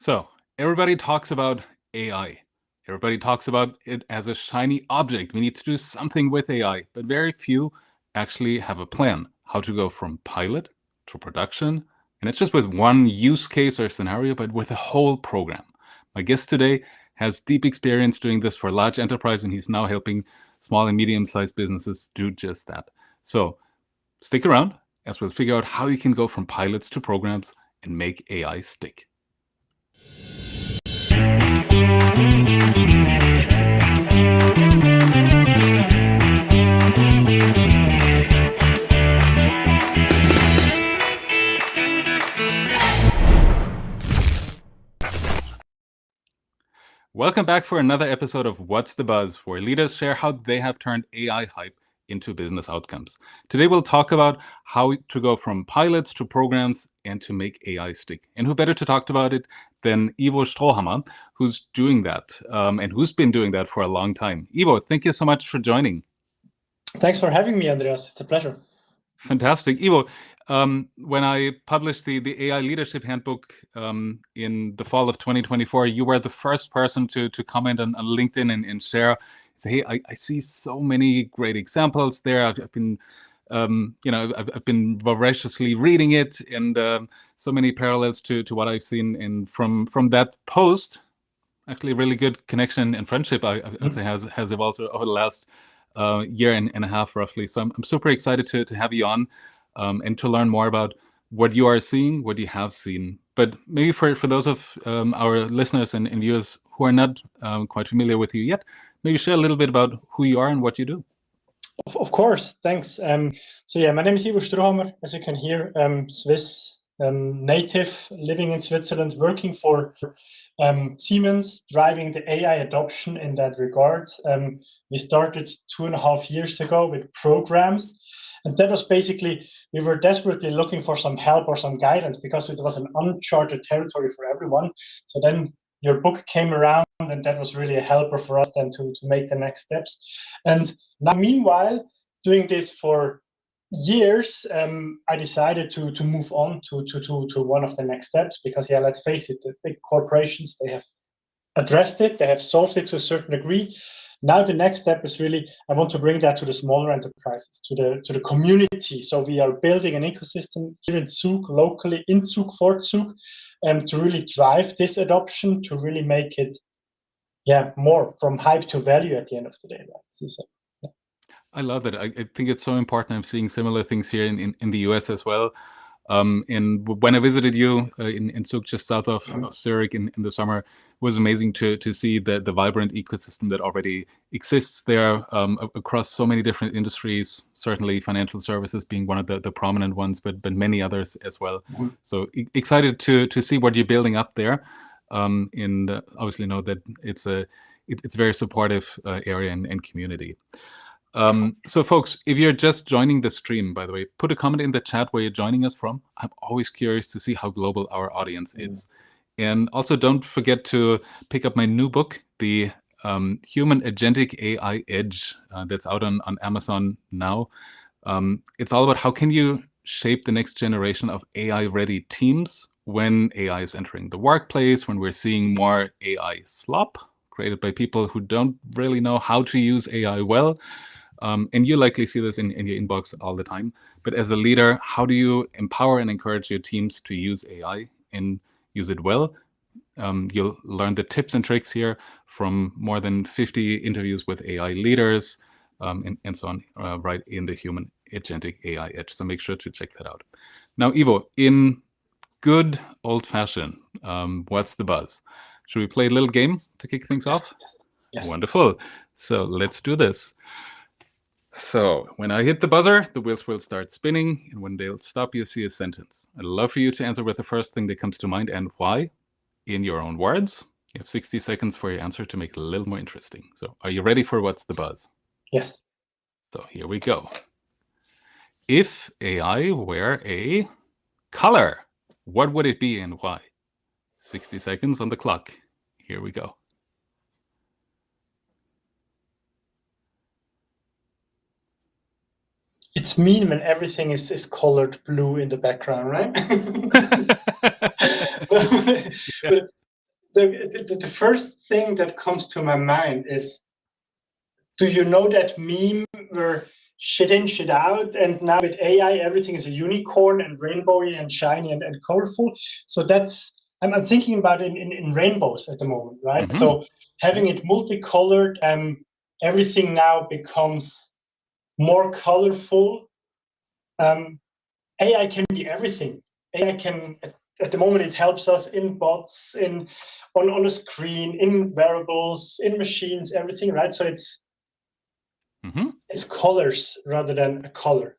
So everybody talks about AI. Everybody talks about it as a shiny object. We need to do something with AI, but very few actually have a plan how to go from pilot to production. And it's just with one use case or scenario, but with a whole program. My guest today has deep experience doing this for large enterprise, and he's now helping small and medium-sized businesses do just that. So stick around as we'll figure out how you can go from pilots to programs and make AI stick. Welcome back for another episode of What's the Buzz, where leaders share how they have turned AI hype into business outcomes. Today we'll talk about how to go from pilots to programs and to make AI stick. And who better to talk about it than Ivo Strohhammer, who's doing that and who's been doing that for a long time. Ivo, thank you so much for joining. Thanks for having me, Andreas. It's a pleasure. Fantastic. Ivo, when I published the AI Leadership Handbook in the fall of 2024, you were the first person to comment on LinkedIn and share, say, hey, I see so many great examples there. I've been, I've been voraciously reading it, and so many parallels to what I've seen. And from that post, actually, really good connection and friendship I would say has evolved over the last year and a half, roughly. So I'm super excited to have you on and to learn more about what you are seeing, what you have seen. But maybe for those of our listeners and viewers who are not quite familiar with you yet, maybe share a little bit about who you are and what you do. Of course, thanks. So yeah, my name is Ivo Strohhammer, as you can hear, Swiss native, living in Switzerland, working for Siemens, driving the AI adoption in that regard. We started 2.5 years ago with programs. And that was basically, we were desperately looking for some help or some guidance because it was an uncharted territory for everyone. So then your book came around, and that was really a helper for us then to make the next steps. And now, meanwhile, doing this for years, I decided to move on to one of the next steps because, yeah, let's face it, the big corporations, they have addressed it, they have solved it to a certain degree. Now the next step is really, I want to bring that to the smaller enterprises, to the community. So we are building an ecosystem here in Zug, locally in Zug, for Zug, to really drive this adoption, to really make it, more from hype to value at the end of the day. Right? So, I love that. I think it's so important. I'm seeing similar things here in the US as well. And when I visited you in Zug, just south of Zurich in the summer, it was amazing to see the vibrant ecosystem that already exists there across so many different industries, certainly financial services being one of the prominent ones, but many others as well. So excited to see what you're building up there. And obviously know that it's a very supportive area and community. So folks, if you're just joining the stream, by the way, put a comment in the chat where you're joining us from. I'm always curious to see how global our audience is. And also don't forget to pick up my new book, the Human Agentic AI Edge, that's out on Amazon now. It's all about how can you shape the next generation of AI-ready teams when AI is entering the workplace, when we're seeing more AI slop created by people who don't really know how to use AI well. And you likely see this in your inbox all the time. But as a leader, how do you empower and encourage your teams to use AI and use it well? You'll learn the tips and tricks here from more than 50 interviews with AI leaders and so on, right in the Human Agentic AI Edge. So make sure to check that out. Now, Ivo, in good old-fashioned, what's the buzz? Should we play a little game to kick things off? Yes. Wonderful. So let's do this. So when I hit the buzzer, the wheels will start spinning, and when they'll stop, you'll see a sentence. I'd love for you to answer with the first thing that comes to mind and why, in your own words. You have 60 seconds for your answer to make it a little more interesting. So are you ready for what's the buzz? Yes. So here we go. If AI were a color, what would it be and why? 60 seconds on the clock. Here we go. It's mean when everything is colored blue in the background, right? the first thing that comes to my mind is, do you know that meme where shit in, shit out, and now with AI everything is a unicorn and rainbowy and shiny and colorful? So that's, I'm thinking about it in rainbows at the moment, right? Mm-hmm. So having it multicolored, everything now becomes more colorful. AI can be everything. AI can, at the moment, it helps us in bots, on a screen, in wearables, in machines, everything, right? So it's colors rather than a color.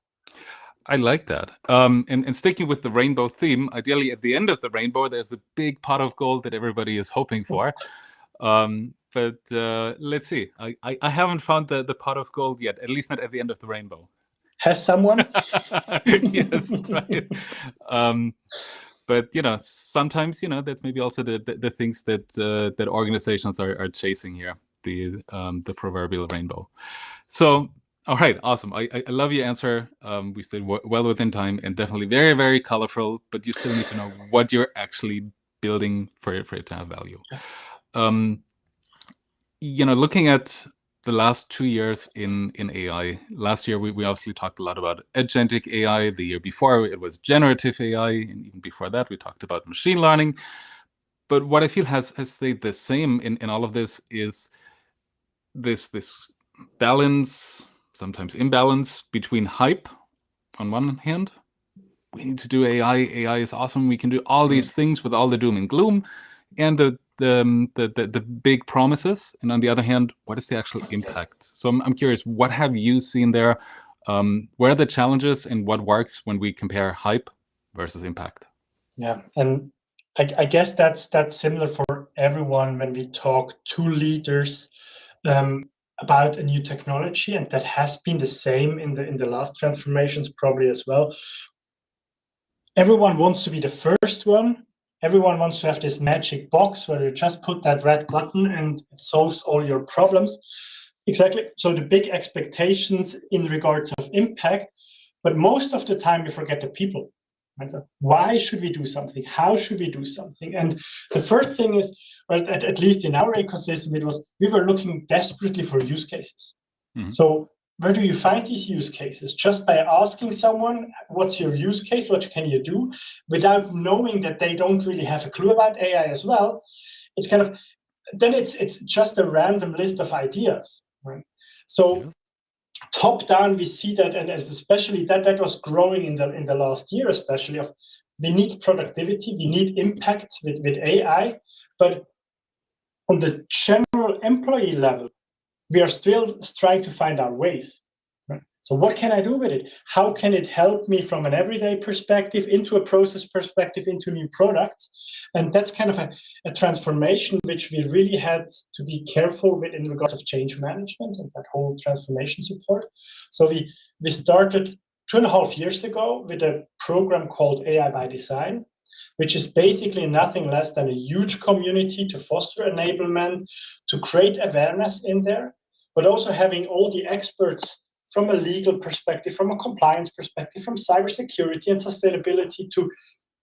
I like that. And sticking with the rainbow theme, ideally at the end of the rainbow, there's a big pot of gold that everybody is hoping for. But let's see. I haven't found the pot of gold yet, at least not at the end of the rainbow. Has someone? Yes, right. But sometimes that's maybe also the things that organizations are chasing here, the proverbial rainbow. So, all right, awesome. I love your answer. We stayed well within time and definitely very, very colorful. But you still need to know what you're actually building for it to have value. Looking at the last 2 years in AI, last year we obviously talked a lot about agentic AI. The year before it was generative AI, and even before that we talked about machine learning. But what I feel has stayed the same in all of this is this balance, sometimes imbalance, between hype on one hand. We need to do AI. AI is awesome. We can do all these things with all the doom and gloom, and the big promises. And on the other hand, what is the actual impact? So I'm curious, what have you seen there? Where are the challenges and what works when we compare hype versus impact? Yeah, and I guess that's similar for everyone when we talk to leaders about a new technology, and that has been the same in the last transformations probably as well. Everyone wants to be the first one. Everyone wants to have this magic box where you just put that red button and it solves all your problems. Exactly. So the big expectations in regards of impact, but most of the time we forget the people. Right? So why should we do something? How should we do something? And the first thing is, well, at least in our ecosystem, it was we were looking desperately for use cases. So where do you find these use cases? Just by asking someone, what's your use case? What can you do? Without knowing that they don't really have a clue about AI as well. It's kind of, then it's just a random list of ideas. Right? So top down, we see that, and especially that was growing in the last year, especially of we need productivity, we need impact with AI, but on the general employee level, we are still trying to find our ways. Right? So what can I do with it? How can it help me from an everyday perspective into a process perspective into new products? And that's kind of a transformation which we really had to be careful with in regards of change management and that whole transformation support. So we started 2.5 years ago with a program called AI by Design, which is basically nothing less than a huge community to foster enablement, to create awareness in there, but also having all the experts from a legal perspective, from a compliance perspective, from cybersecurity and sustainability to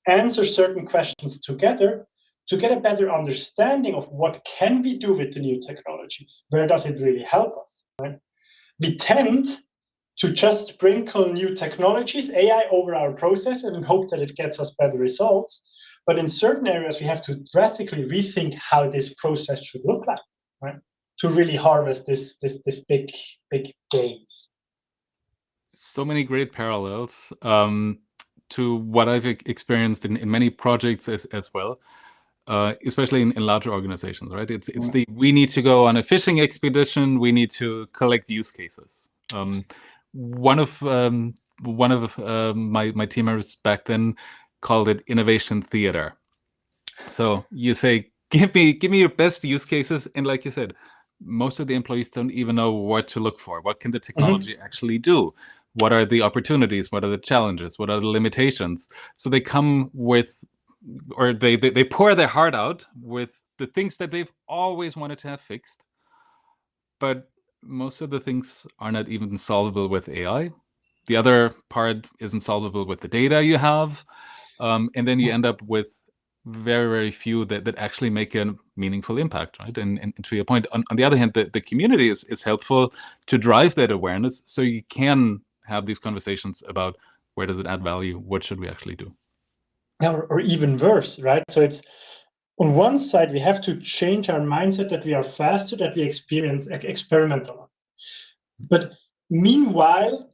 answer certain questions together to get a better understanding of what can we do with the new technology, where does it really help us, right? We tend to just sprinkle new technologies, AI, over our process and hope that it gets us better results. But in certain areas, we have to drastically rethink how this process should look like, right? To really harvest this big gains. So many great parallels to what I've experienced in many projects as well. Especially in larger organizations, right? It's we need to go on a fishing expedition. We need to collect use cases. One of my team members back then called it innovation theater. So you say, give me your best use cases, and like you said, most of the employees don't even know what to look for. What can the technology actually do? What are the opportunities? What are the challenges? What are the limitations? So they come with, or they pour their heart out with the things that they've always wanted to have fixed. But most of the things are not even solvable with AI. The other part isn't solvable with the data you have. And then you end up with very, very few that actually make a meaningful impact, right? And to your point, on the other hand, the community is helpful to drive that awareness, so you can have these conversations about where does it add value, what should we actually do. Or even worse, right? So it's on one side, we have to change our mindset that we are faster, that we experiment a lot. But meanwhile,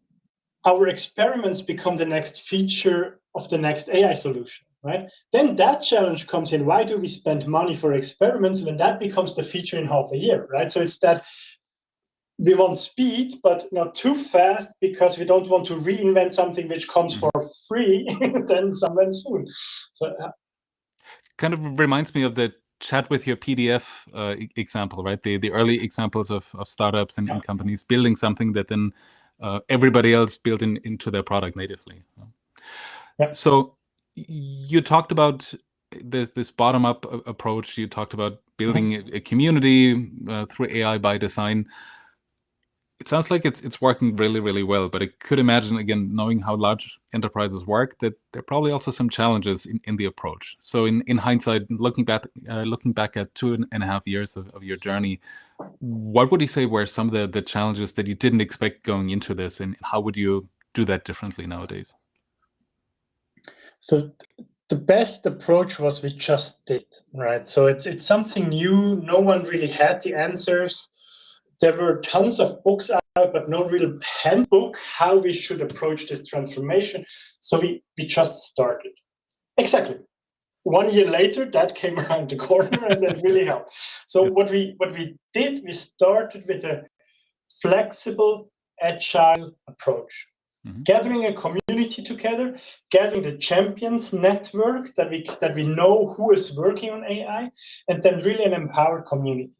our experiments become the next feature of the next AI solution, right? Then that challenge comes in. Why do we spend money for experiments when that becomes the feature in half a year, right? So it's that we want speed, but not too fast, because we don't want to reinvent something which comes for free then sometime soon. So kind of reminds me of the chat with your PDF example, right? The early examples of startups and companies building something that then everybody else built into their product natively. Yeah. So you talked about this bottom-up approach. You talked about building a community through AI by design. It sounds like it's working really, really well, but I could imagine, again, knowing how large enterprises work, that there are probably also some challenges in the approach. So in hindsight, looking back at 2.5 years of your journey, what would you say were some of the challenges that you didn't expect going into this, and how would you do that differently nowadays? So the best approach was we just did, right? So it's something new. No one really had the answers. There were tons of books out, but no real handbook how we should approach this transformation. So we just started. Exactly. 1 year later, that came around the corner, and that really helped. So what we did, we started with a flexible, agile approach. Gathering a community together, gathering the champions network that we know who is working on AI, and then really an empowered community.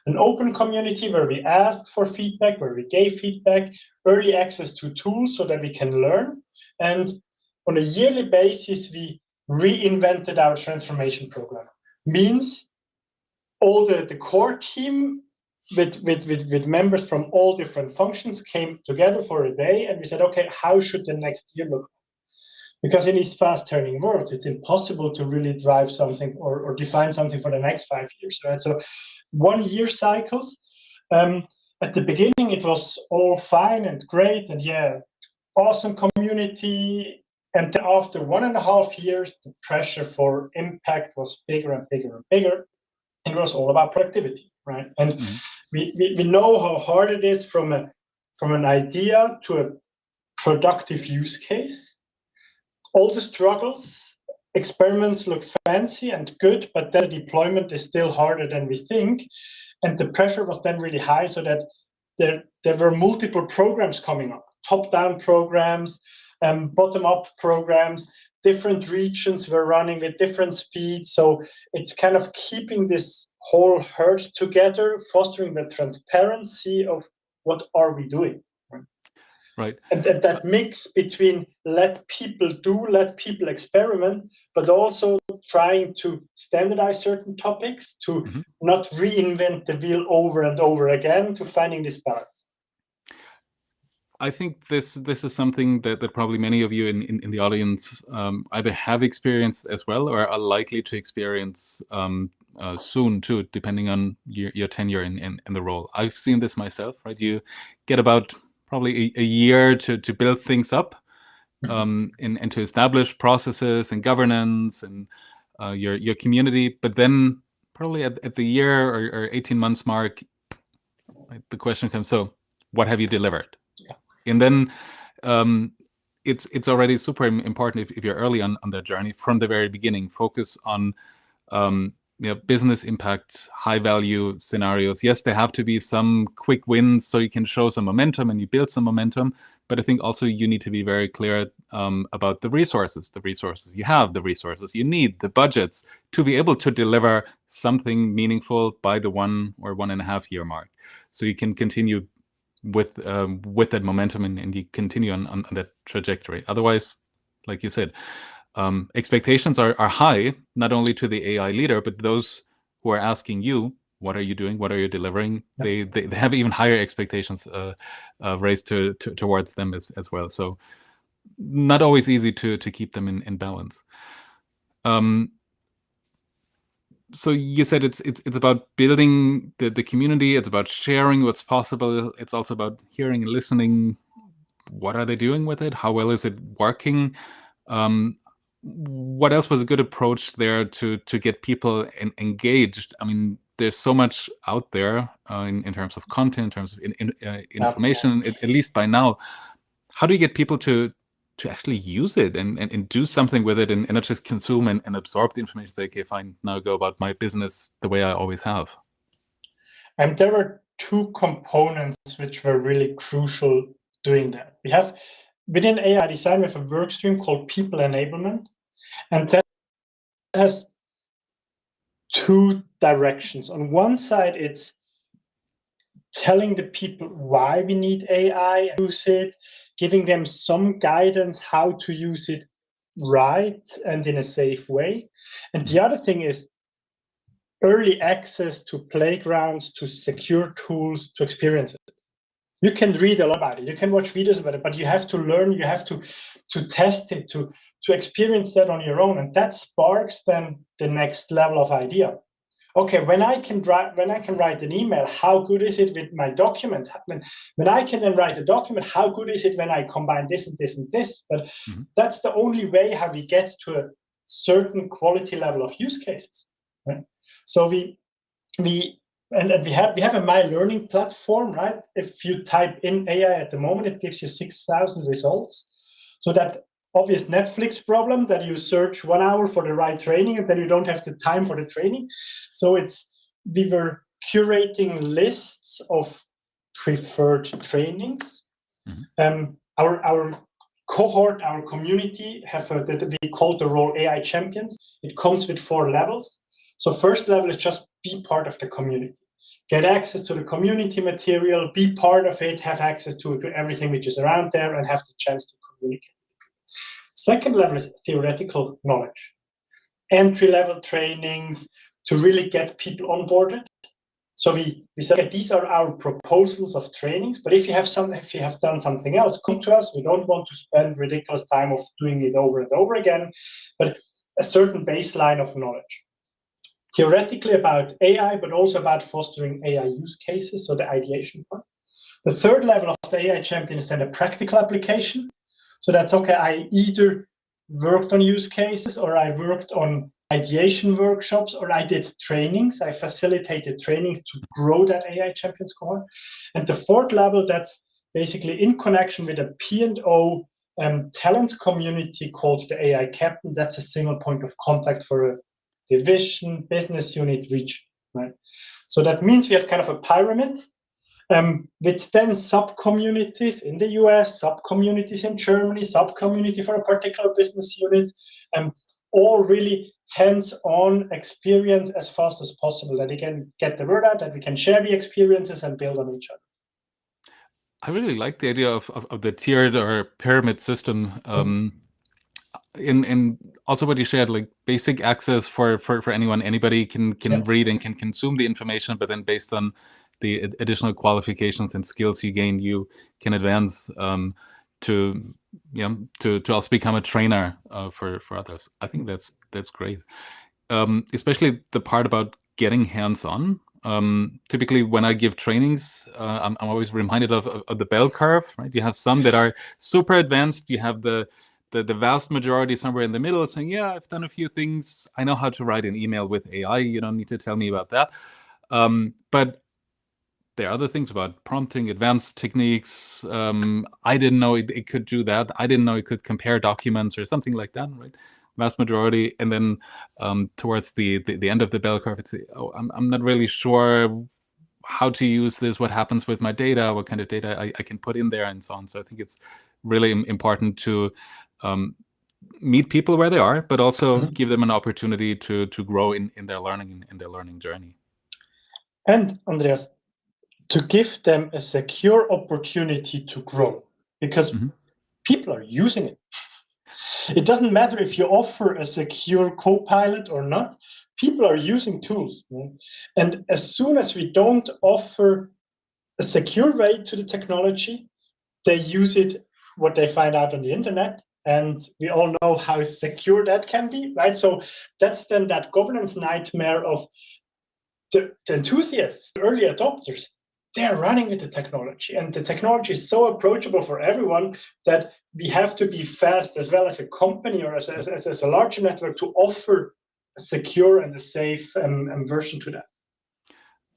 An open community where we asked for feedback, where we gave feedback, early access to tools so that we can learn. And on a yearly basis, we reinvented our transformation program. Means all the core team with members from all different functions came together for a day, and we said, okay, how should the next year look? Because in these fast turning worlds, it's impossible to really drive something or define something for the next 5 years, right? So 1 year cycles. At the beginning, it was all fine and great, and awesome community. And then after 1.5 years, the pressure for impact was bigger and bigger and bigger. And it was all about productivity, right? And we know how hard it is from an idea to a productive use case. All the struggles, experiments look fancy and good, but then the deployment is still harder than we think. And the pressure was then really high, so that there were multiple programs coming up, top-down programs, bottom-up programs. Different regions were running with different speeds. So it's kind of keeping this whole herd together, fostering the transparency of what are we doing. Right. And that mix between let people do, let people experiment, but also trying to standardize certain topics, to not reinvent the wheel over and over again, to finding this balance. I think this is something that probably many of you in the audience either have experienced as well, or are likely to experience soon too, depending on your tenure in the role. I've seen this myself, right? You get about probably a year to build things up and to establish processes and governance and your community, but then probably at the year or 18 months mark, right, the question comes, so what have you delivered? And then it's already super important if you're early on that journey from the very beginning. Focus on business impact, high value scenarios. Yes, there have to be some quick wins so you can show some momentum and you build some momentum. But I think also you need to be very clear about the resources you have, the resources you need, the budgets to be able to deliver something meaningful by the 1 or 1.5 year mark. So you can continue with that momentum and you continue on that trajectory. Otherwise, like you said, expectations are high, not only to the AI leader, but those who are asking you, what are you doing? What are you delivering? They have even higher expectations raised towards them as well. So not always easy to keep them in balance. so you said it's about building the community. It's about sharing what's possible. It's also about hearing and listening. What are they doing with it? How well is it working? What else was a good approach there to get people engaged? I mean, there's so much out there in terms of content, in terms of information. At least by now, how do you get people to actually use it and do something with it and not just consume and absorb the information? Say, okay, fine, now go about my business the way I always have. And there were two components which were really crucial doing that. We have within AI design, we have a work stream called people enablement, and that has two directions. On one side, it's telling the people why we need AI, use it, giving them some guidance how to use it right and in a safe way. And the other thing is early access to playgrounds, to secure tools, to experience it. You can read a lot about it, you can watch videos about it, but you have to learn, you have to test it, to experience that on your own. And that sparks then the next level of idea. Okay, when I can write an email, how good is it with my documents? When I can then write a document, how good is it when I combine this and this and this? But that's the only way how we get to a certain quality level of use cases. Right? So we have a My Learning platform, right? If you type in AI at the moment, it gives you 6,000 results. So that obvious Netflix problem that you search 1 hour for the right training and then you don't have the time for the training. So we were curating lists of preferred trainings. Our cohort, our community we call the role AI champions. It comes with 4 levels. So first level is just be part of the community. Get access to the community material, be part of it, have access to everything which is around there, and have the chance to communicate. Second level is theoretical knowledge. Entry-level trainings to really get people onboarded. So we said, okay, these are our proposals of trainings, but if you have done something else, come to us. We don't want to spend ridiculous time of doing it over and over again, but a certain baseline of knowledge. Theoretically about AI, but also about fostering AI use cases, so the ideation part. The third level of the AI champion is then a practical application. So that's okay, I either worked on use cases or I worked on ideation workshops or I did trainings. I facilitated trainings to grow that AI champions cohort. And the fourth level, that's basically in connection with a P&O talent community called the AI captain. That's a single point of contact for a division, business unit, region, right? So that means we have kind of a pyramid with then sub-communities in the US, sub-communities in Germany, sub-community for a particular business unit, all really hands-on experience as fast as possible, that we can get the word out, that we can share the experiences and build on each other. I really like the idea of the tiered or pyramid system. And also what you shared, like basic access for anyone. Anybody can read and can consume the information, but then based on the additional qualifications and skills you gain, you can advance to also become a trainer for others. I think that's great. Especially the part about getting hands-on. Typically when I give trainings, I'm always reminded of the bell curve, right? You have some that are super advanced. You have the vast majority somewhere in the middle saying, yeah, I've done a few things. I know how to write an email with AI. You don't need to tell me about that. But there are other things about prompting, advanced techniques. I didn't know it could do that. I didn't know it could compare documents or something like that, right? Vast majority. And then towards the end of the bell curve, it's, oh, I'm not really sure how to use this, what happens with my data, what kind of data I can put in there, and so on. So I think it's really important to meet people where they are, but also give them an opportunity to grow in their learning, in their learning journey. And Andreas, to give them a secure opportunity to grow, because people are using it. It doesn't matter if you offer a secure co-pilot or not, people are using tools. Right? And as soon as we don't offer a secure way to the technology, they use it, what they find out on the internet, and we all know how secure that can be, right? So that's then that governance nightmare of the enthusiasts, the early adopters. They're running with the technology, and the technology is so approachable for everyone that we have to be fast as well as a company or as a larger network to offer a secure and a safe version to that.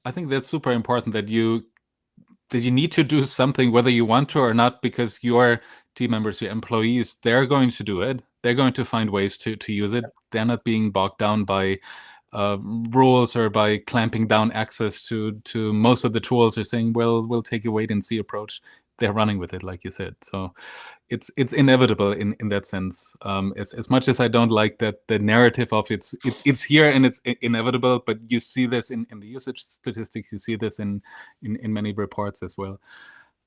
I think that's super important that you need to do something whether you want to or not, because your team members, your employees, they're going to do it. They're going to find ways to use it. They're not being bogged down by rules or by clamping down access to most of the tools. They're saying, well, we'll take a wait and see approach. They're running with it, like you said. So it's inevitable in that sense. As much as I don't like that the narrative of it's here and it's inevitable, but you see this in the usage statistics. You see this in many reports as well.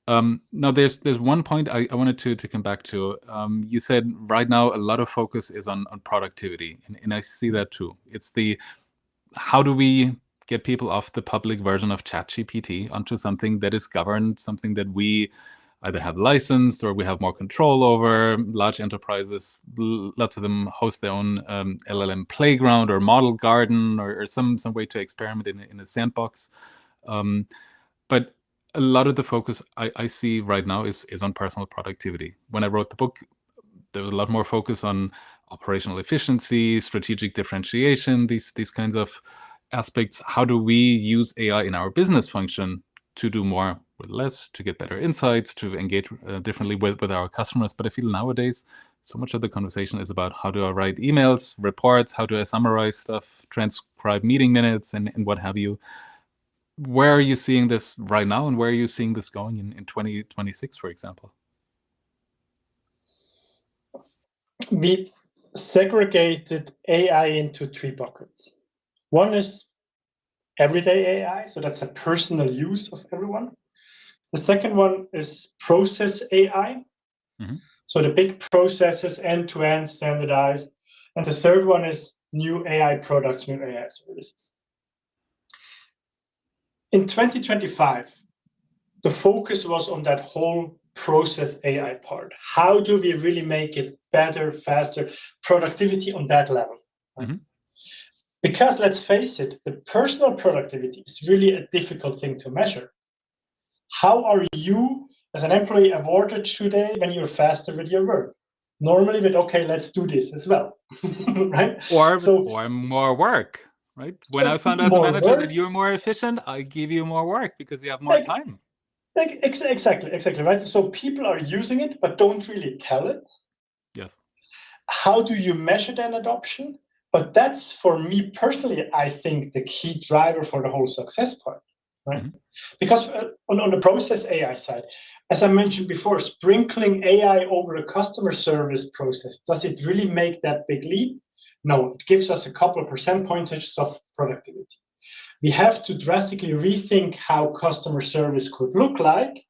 Now there's one point I wanted to come back to. You said right now a lot of focus is on productivity, and I see that too. It's how do we get people off the public version of ChatGPT onto something that is governed, something that we either have licensed or we have more control over. Large enterprises, lots of them host their own LLM playground or model garden or some way to experiment in a sandbox. But a lot of the focus I see right now is on personal productivity. When I wrote the book, there was a lot more focus on operational efficiency, strategic differentiation, these kinds of aspects. How do we use AI in our business function to do more with less, to get better insights, to engage differently with our customers? But I feel nowadays so much of the conversation is about how do I write emails, reports, how do I summarize stuff, transcribe meeting minutes, and what have you. Where are you seeing this right now, and where are you seeing this going in 2026, for example? We segregated AI into 3 buckets. One is everyday AI, so that's a personal use of everyone. The second one is process AI, so the big processes, end-to-end, standardized. And the third one is new AI products, new AI services. In 2025, the focus was on that whole process AI part. How do we really make it better, faster, productivity on that level? Because let's face it, the personal productivity is really a difficult thing to measure. How are you as an employee awarded today when you're faster with your work? Normally with, okay, let's do this as well, right? Or more work, right? When I found as a manager that you're more efficient, I give you more work because you have more time. Exactly, right? So people are using it, but don't really tell it. Yes. How do you measure then adoption? But that's, for me personally, I think the key driver for the whole success part, right? Because on the process AI side, as I mentioned before, sprinkling AI over a customer service process, does it really make that big leap? No, it gives us a couple of percent points of productivity. We have to drastically rethink how customer service could look like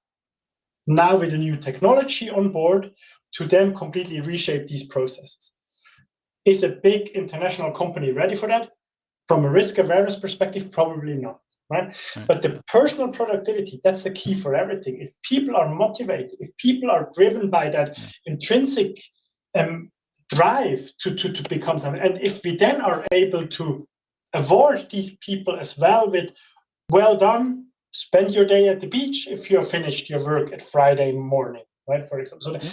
now with the new technology on board to then completely reshape these processes. Is a big international company ready for that? From a risk awareness perspective, probably not, right? But the personal productivity, that's the key for everything. If people are motivated, if people are driven by that intrinsic drive to become something, and if we then are able to award these people as well with, well done, spend your day at the beach if you're finished your work at Friday morning, right, for example. So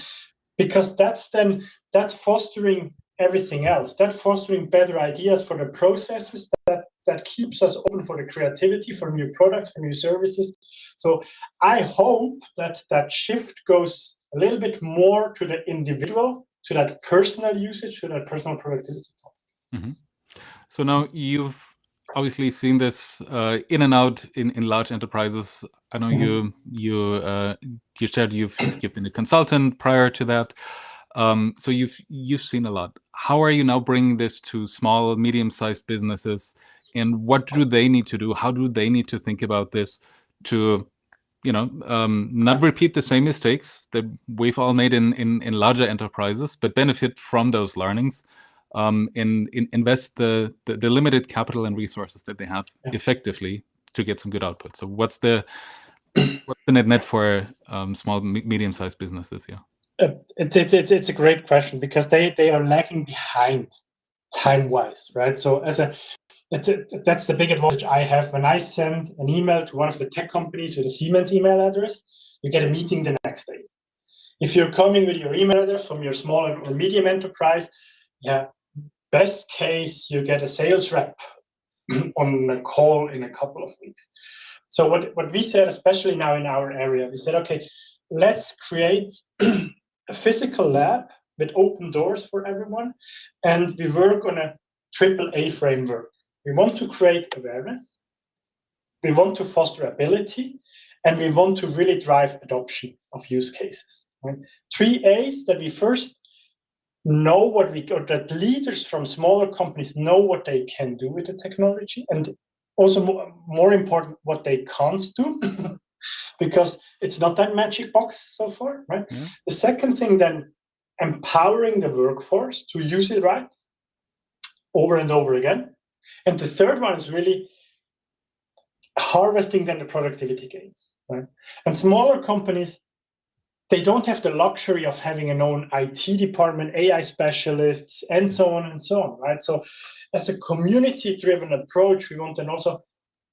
because that's fostering everything else, that fostering better ideas for the processes, that keeps us open for the creativity, for new products, for new services. So I hope that shift goes a little bit more to the individual, to that personal usage, to that personal productivity. So now you've obviously seen this in and out in large enterprises. I know you shared you've been a consultant prior to that. So you've seen a lot. How are you now bringing this to small, medium-sized businesses, and what do they need to do? How do they need to think about this to, not repeat the same mistakes that we've all made in larger enterprises, but benefit from those learnings, and invest the limited capital and resources that they have effectively to get some good output? So what's the net for small, medium-sized businesses here? It's a great question, because they are lagging behind time-wise, right? So that's the big advantage I have. When I send an email to one of the tech companies with a Siemens email address, you get a meeting the next day. If you're coming with your email address from your small or medium enterprise, best case, you get a sales rep on a call in a couple of weeks. So what we said, especially now in our area, we said, okay, let's create a physical lab with open doors for everyone, and we work on a AAA framework. We want to create awareness, we want to foster ability, and we want to really drive adoption of use cases. Right? 3 A's: that we first know or that leaders from smaller companies know what they can do with the technology, and also more important, what they can't do, because it's not that magic box so far, right? Yeah. The second thing, then, empowering the workforce to use it right over and over again. And the third one is really harvesting then the productivity gains, right? And smaller companies, they don't have the luxury of having an own IT department, AI specialists, and so on, right? So as a community-driven approach, we want to also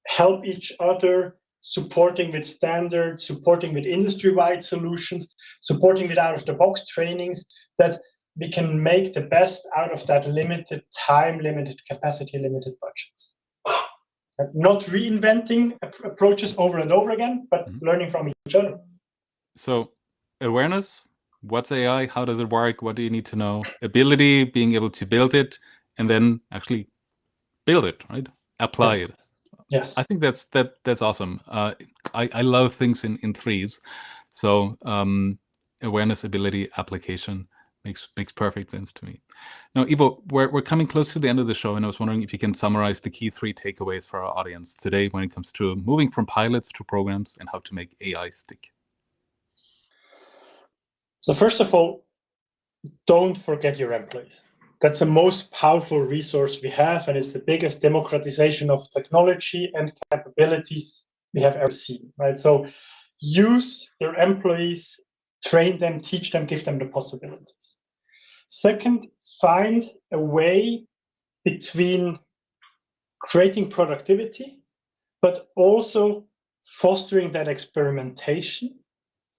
help each other, supporting with standards, supporting with industry-wide solutions, supporting with out-of-the-box trainings, that we can make the best out of that limited time, limited capacity, limited budgets. Not reinventing approaches over and over again, but learning from each other. So awareness, what's AI, how does it work, what do you need to know? Ability, being able to build it, and then actually build it, right? Apply it. Yes. I think that's awesome. I love things in threes. So awareness, ability, application makes perfect sense to me. Now, Ivo, we're coming close to the end of the show, and I was wondering if you can summarize the key 3 takeaways for our audience today when it comes to moving from pilots to programs and how to make AI stick. So first of all, don't forget your employees. That's the most powerful resource we have, and it's the biggest democratization of technology and capabilities we have ever seen, right? So use your employees, train them, teach them, give them the possibilities. Second, find a way between creating productivity, but also fostering that experimentation.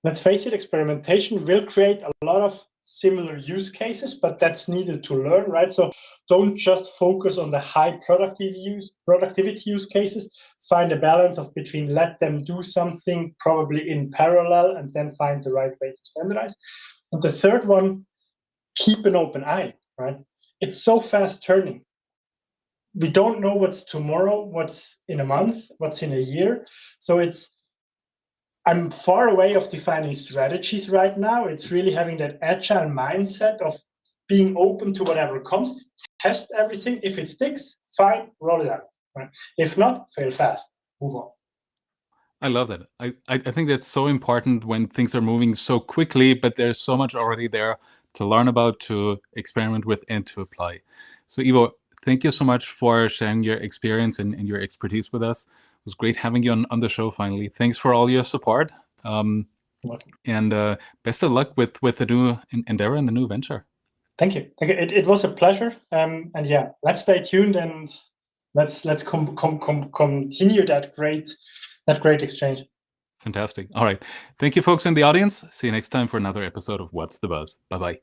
Let's face it, experimentation will create a lot of similar use cases, but that's needed to learn, right? So don't just focus on the high productivity use cases. Find a balance of between let them do something probably in parallel and then find the right way to standardize. And the third one, keep an open eye, right? It's so fast turning. We don't know what's tomorrow, what's in a month, what's in a year. So I'm far away of defining strategies right now. It's really having that agile mindset of being open to whatever comes, test everything. If it sticks, fine, roll it out. Right? If not, fail fast, move on. I love that. I think that's so important when things are moving so quickly, but there's so much already there to learn about, to experiment with, and to apply. So Ivo, thank you so much for sharing your experience and your expertise with us. It was great having you on the show finally. Thanks for all your support. And best of luck with the new endeavor and the new venture. Thank you. It was a pleasure. And yeah, let's stay tuned and let's continue that great exchange. Fantastic. All right. Thank you, folks in the audience. See you next time for another episode of What's the Buzz. Bye-bye.